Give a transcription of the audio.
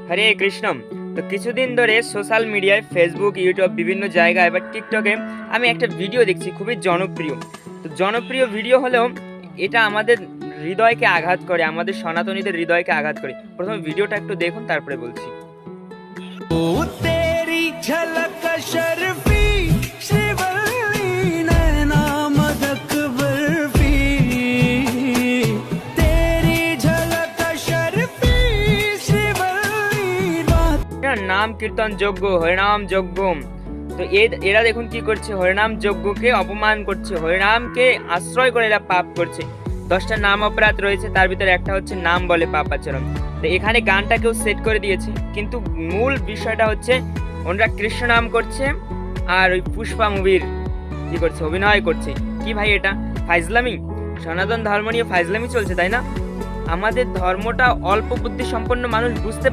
হরে কৃষ্ণ। তো কিছুদিন ধরে সোশ্যাল মিডিয়ায় ফেসবুক, ইউটিউব বিভিন্ন জায়গায় বা টিকটকে আমি একটা ভিডিও দেখছি খুবই জনপ্রিয়। তো জনপ্রিয় ভিডিও হলেও এটা আমাদের হৃদয়কে আঘাত করে, আমাদের সনাতনীদের হৃদয়কে আঘাত করে। প্রথমে ভিডিওটা একটু দেখুন, তারপরে বলছি। ओ तेरी झलक शर्फी श्रीवल्ली नैना मदक बर्फी तेरी झलक शर्फी श्रीवल्ली बात এটার নাম কীর্তন যজ্ঞ, হরিনাম যজ্ঞ। তো এরা দেখুন কি করছে, হরিনাম যজ্ঞকে অপমান করছে, হরিনামকে আশ্রয় করে এরা পাপ করছে। 10টা নাম অপরাধ রয়েছে, তার ভিতরে একটা হচ্ছে নাম বলে পাপাচরণ। তো এখানে গানটাকেও সেট করে দিয়েছে, কিন্তু মূল বিষয়টা হচ্ছে ওনারা কৃষ্ণ নাম করছে আর ওই পুষ্পা মুভির কি করছে, অভিনয় করছে। কি ভাই এটা ফাইজলামি? সনাতন ধর্ম নিয়ে ফাইজলামি চলছে, তাই না? আমাদের ধর্মটা অল্প বুদ্ধি সম্পন্ন মানুষ বুঝতে